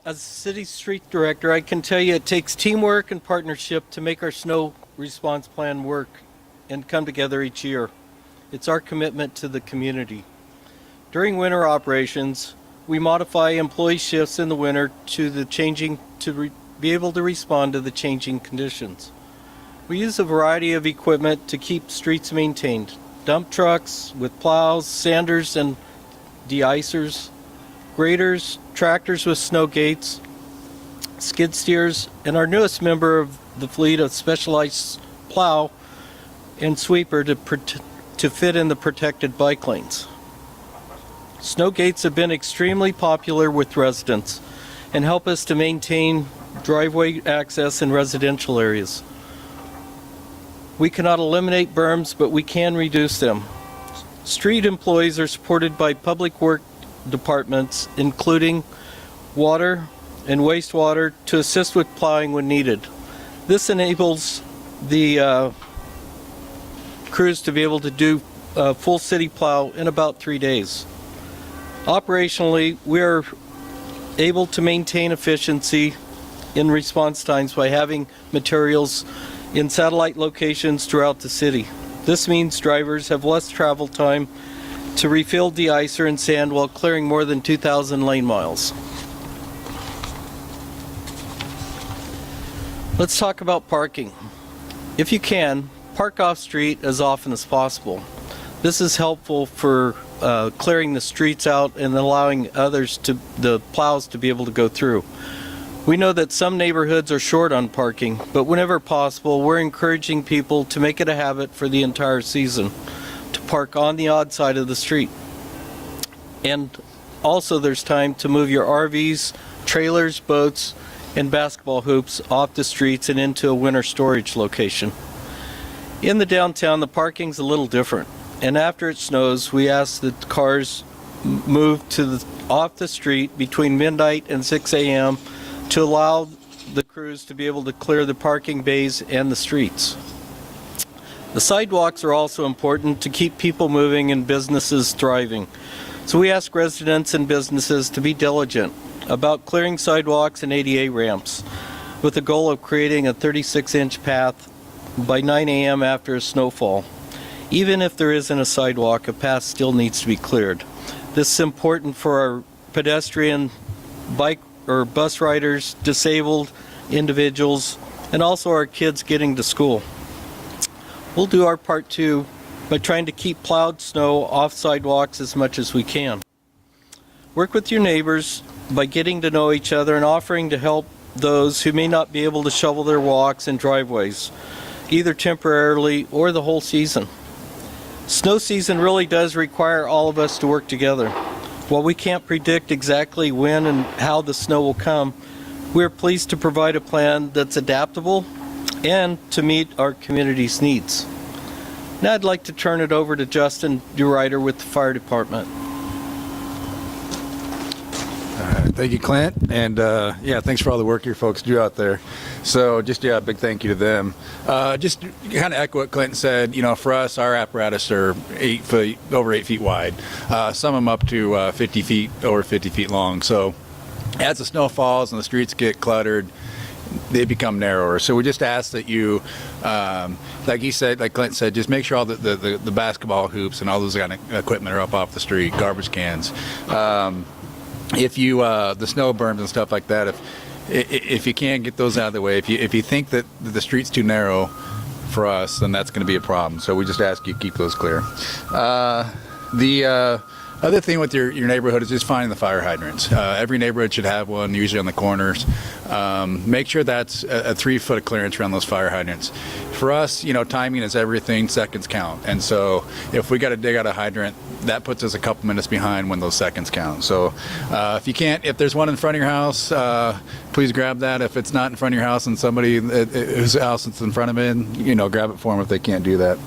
As city street director, I can tell you it takes teamwork and partnership to make our snow response plan work and come together each year. It's our commitment to the community. During winter operations, we modify employee shifts in the winter to be able to respond to the changing conditions. We use a variety of equipment to keep streets maintained. Dump trucks with plows, sanders and de-icers, graders, tractors with snow gates, skid steers, and our newest member of the fleet, a specialized plow and sweeper to fit in the protected bike lanes. Snow gates have been extremely popular with residents and help us to maintain driveway access in residential areas. We cannot eliminate berms, but we can reduce them. Street employees are supported by public work departments, including water and wastewater, to assist with plowing when needed. This enables the crews to be able to do a full city plow in about 3 days. Operationally, we are able to maintain efficiency in response times by having materials in satellite locations throughout the city. This means drivers have less travel time to refill de-icer and sand while clearing more than 2,000 lane miles. Let's talk about parking. If you can, park off-street as often as possible. This is helpful for clearing the streets out and allowing the plows to be able to go through. We know that some neighborhoods are short on parking, but whenever possible, we're encouraging people to make it a habit for the entire season to park on the odd side of the street. And also there's time to move your RVs, trailers, boats, and basketball hoops off the streets and into a winter storage location. In the downtown, the parking's a little different. And after it snows, we ask that cars move off the street between midnight and 6 a.m. to allow the crews to be able to clear the parking bays and the streets. The sidewalks are also important to keep people moving and businesses thriving. So we ask residents and businesses to be diligent about clearing sidewalks and ADA ramps with the goal of creating a 36-inch path by 9 a.m. after a snowfall. Even if there isn't a sidewalk, a path still needs to be cleared. This is important for our pedestrian, bike or bus riders, disabled individuals, and also our kids getting to school. We'll do our part too by trying to keep plowed snow off sidewalks as much as we can. Work with your neighbors by getting to know each other and offering to help those who may not be able to shovel their walks and driveways, either temporarily or the whole season. Snow season really does require all of us to work together. While we can't predict exactly when and how the snow will come, we are pleased to provide a plan that's adaptable and to meet our community's needs. Now I'd like to turn it over to Justin DeRuyter with the fire department. Thank you, Clint, and thanks for all the work your folks do out there. So just a big thank you to them. Just kind of echo what Clint said. You know, for us, our apparatus are over 8 feet wide. Some of them up to over 50 feet long. So as the snow falls and the streets get cluttered, they become narrower. So we just ask that you, like Clint said, just make sure all the basketball hoops and all those kind of equipment are up off the street, garbage cans. If you the snow berms and stuff like that, if you can't get those out of the way, if you think that the street's too narrow for us, then that's going to be a problem. So we just ask you keep those clear. The other thing with your neighborhood is just finding the fire hydrants. Every neighborhood should have one, usually on the corners. Make sure that's a 3 foot of clearance around those fire hydrants. For us, you know, timing is everything, seconds count. And so if we got to dig out a hydrant, that puts us a couple minutes behind when those seconds count. So if there's one in front of your house, please grab that. If it's not in front of your house and somebody whose house it's in front of it, you know, grab it for them if they can't do that.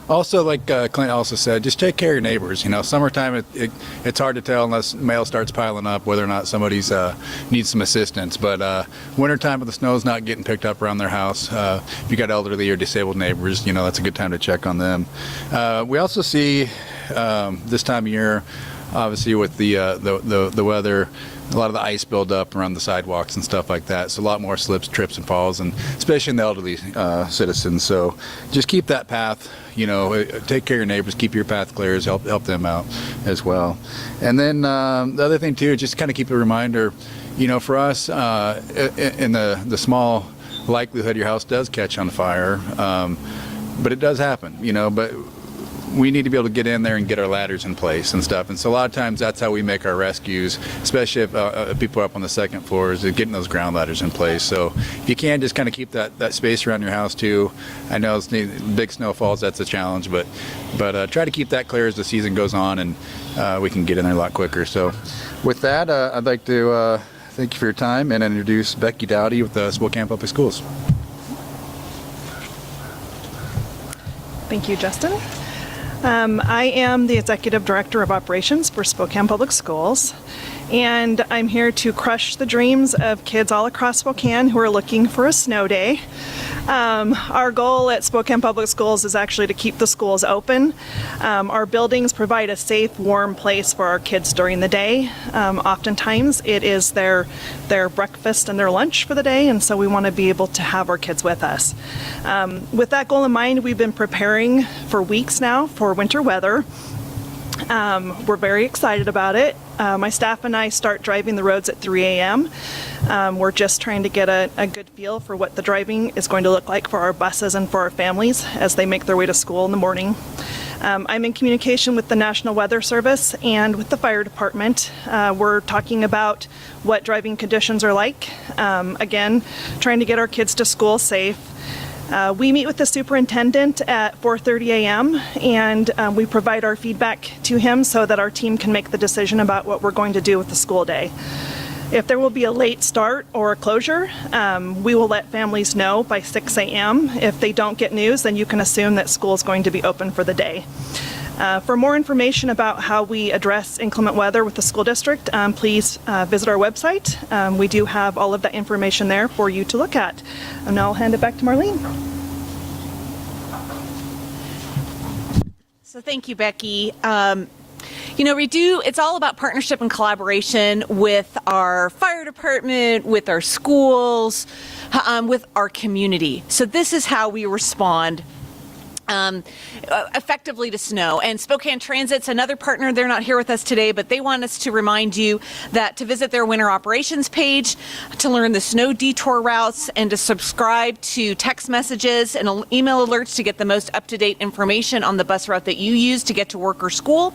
Also, like Clint also said, just take care of your neighbors. You know, summertime, it's hard to tell unless mail starts piling up whether or not somebody's needs some assistance. But wintertime, when the snow's not getting picked up around their house, if you got elderly or disabled neighbors, you know, that's a good time to check on them. We also see this time of year obviously with the weather, a lot of the ice buildup around the sidewalks and stuff like that. So a lot more slips, trips, and falls, and especially in the elderly citizens. So just keep that path, take care of your neighbors, keep your path clear, help them out as well. And then the other thing too, just kind of keep a reminder, for us, in the small likelihood your house does catch on fire, but it does happen, but we need to be able to get in there and get our ladders in place and stuff. And so a lot of times that's how we make our rescues, especially if people are up on the second floors, is getting those ground ladders in place. So if you can, just kind of keep that space around your house too. I know it's big snowfalls, that's a challenge, but try to keep that clear as the season goes on, and we can get in there a lot quicker. So with that, I'd like to thank you for your time and introduce Becky Dowdy with the Spokane Public Schools. Thank you, Justin. I am the Executive Director of Operations for Spokane Public Schools, and I'm here to crush the dreams of kids all across Spokane who are looking for a snow day. Our goal at Spokane Public Schools is actually to keep the schools open. Our buildings provide a safe, warm place for our kids during the day. Oftentimes it is their breakfast and their lunch for the day, and so we want to be able to have our kids with us. With that goal in mind, we've been preparing for weeks now for winter weather. We're very excited about it. My staff and I start driving the roads at 3 a.m. We're just trying to get a good feel for what the driving is going to look like for our buses and for our families as they make their way to school in the morning. I'm in communication with the National Weather Service and with the fire department. We're talking about what driving conditions are like. Again, trying to get our kids to school safe. We meet with the superintendent at 4:30 a.m. and we provide our feedback to him so that our team can make the decision about what we're going to do with the school day. If there will be a late start or a closure, we will let families know by 6 a.m. If they don't get news, then you can assume that school is going to be open for the day. For more information about how we address inclement weather with the school district, please visit our website. We do have all of that information there for you to look at. And now I'll hand it back to Marlene. So thank you, Becky. It's all about partnership and collaboration with our fire department, with our schools, with our community. So this is how we respond effectively to snow. And Spokane Transit's another partner. They're not here with us today, but they want us to remind you that to visit their winter operations page, to learn the snow detour routes, and to subscribe to text messages and email alerts to get the most up-to-date information on the bus route that you use to get to work or school.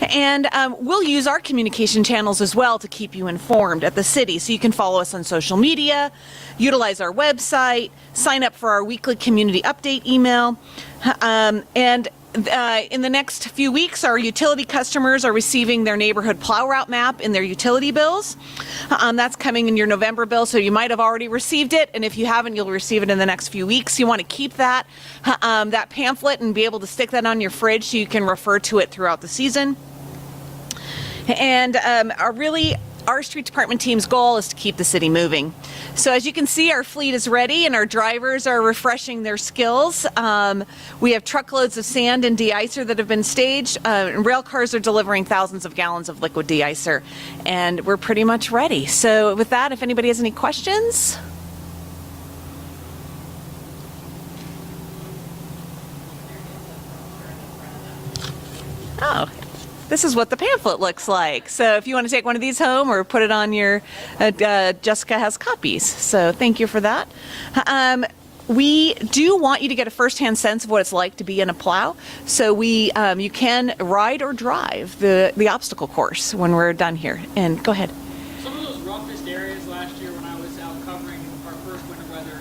And we'll use our communication channels as well to keep you informed at the city. So you can follow us on social media, utilize our website, sign up for our weekly community update email. In the next few weeks, our utility customers are receiving their neighborhood plow route map in their utility bills. That's coming in your November bill, so you might have already received it, and if you haven't, you'll receive it in the next few weeks. You want to keep that pamphlet and be able to stick that on your fridge so you can refer to it throughout the season. And our street department team's goal is to keep the city moving. So as you can see, our fleet is ready and our drivers are refreshing their skills. We have truckloads of sand and de-icer that have been staged, and rail cars are delivering thousands of gallons of liquid de-icer, and we're pretty much ready. So with that, if anybody has any questions. Oh. This is what the pamphlet looks like. So if you want to take one of these home or put it on your, Jessica has copies. So thank you for that. We do want you to get a firsthand sense of what it's like to be in a plow. So you can ride or drive the obstacle course when we're done here. And go ahead. Some of those roughest areas last year when I was out covering our first winter weather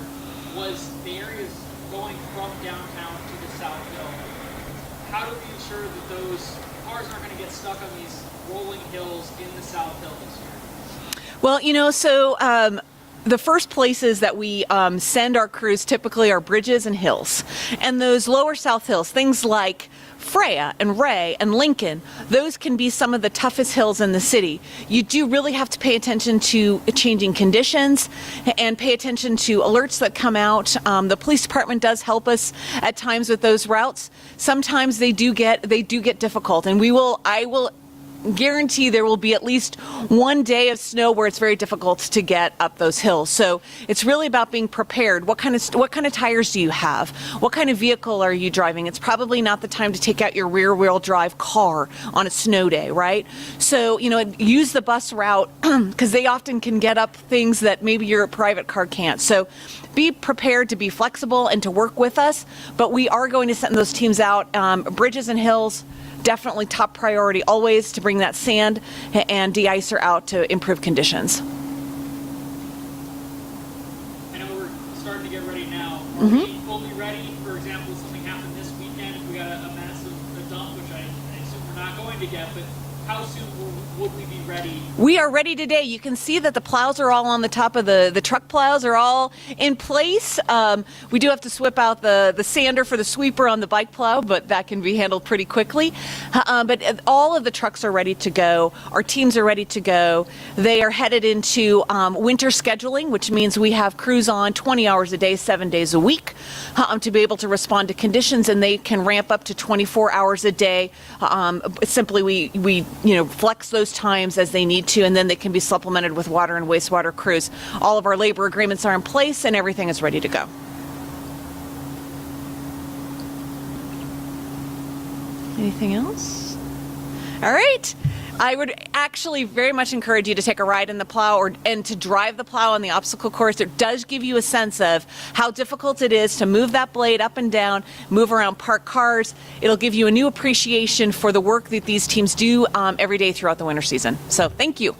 was the areas going from downtown to the South Hill. How do we ensure that those cars aren't going to get stuck on these rolling hills in the South Hill this year? Well, the first places that we send our crews typically are bridges and hills. And those lower South Hills, things like Freya and Ray and Lincoln, those can be some of the toughest hills in the city. You do really have to pay attention to changing conditions and pay attention to alerts that come out. The police department does help us at times with those routes. Sometimes they do get difficult, and I will guarantee there will be at least one day of snow where it's very difficult to get up those hills. So it's really about being prepared. What kind of tires do you have? What kind of vehicle are you driving? It's probably not the time to take out your rear-wheel drive car on a snow day, right? So, use the bus route because they often can get up things that maybe your private car can't. So be prepared to be flexible and to work with us, but we are going to send those teams out. Bridges and hills, definitely top priority always to bring that sand and de-icer out to improve conditions. I know we're starting to get ready now. Are we fully ready? For example, if something happened this weekend, if we got a massive dump, which I assume we're not going to get, but how soon would we be ready? We are ready today. You can see that the plows are all on the top of the truck plows are all in place. We do have to swip out the sander for the sweeper on the bike plow, but that can be handled pretty quickly. But all of the trucks are ready to go. Our teams are ready to go. They are headed into winter scheduling, which means we have crews on 20 hours a day, 7 days a week to be able to respond to conditions, and they can ramp up to 24 hours a day. Simply we flex those times as they need to, and then they can be supplemented with water and wastewater crews. All of our labor agreements are in place and everything is ready to go. Anything else? All right. I would actually very much encourage you to take a ride in the plow and to drive the plow on the obstacle course. It does give you a sense of how difficult it is to move that blade up and down, move around parked cars. It'll give you a new appreciation for the work that these teams do every day throughout the winter season. So thank you.